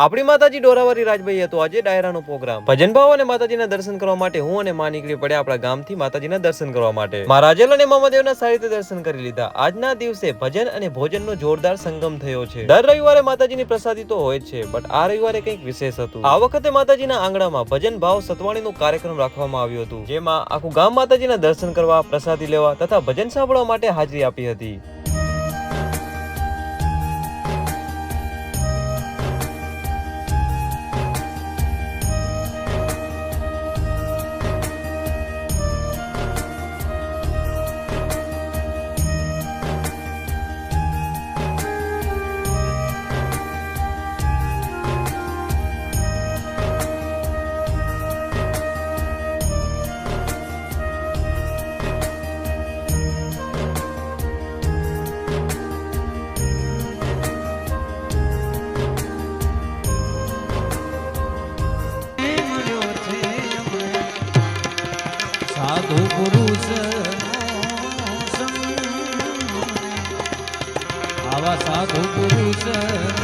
આપણી માતાજી ડોરાવાળી રાજભાઈ હતો આજે ડાયરાનો પ્રોગ્રામ ભજન ભાવ અને માતાજીના દર્શન કરવા માટે હું અને માં નીકળી પડ્યા આપણા ગામથી માતાજીના દર્શન કરવા માટે માં રાજલ અને મામાદેવના સારી રીતે દર્શન કરી લીધા। આજના દિવસે ભજન અને ભોજનનો જોરદાર સંગમ થયો છે। દર રવિવારે માતાજીની પ્રસાદી તો હોય જ છે, બટ આ રવિવારે કંઈક વિશેષ હતું। આ વખતે માતાજીના આંગણામાં ભજન ભાવ સતવાણીનો કાર્યક્રમ રાખવામાં આવ્યો હતો, જેમાં આખું ગામ માતાજીના દર્શન કરવા, પ્રસાદી લેવા તથા ભજન સાંભળવા માટે હાજરી આપી હતી। સાધુ પુરુષ આવા સાધુ પુરુષ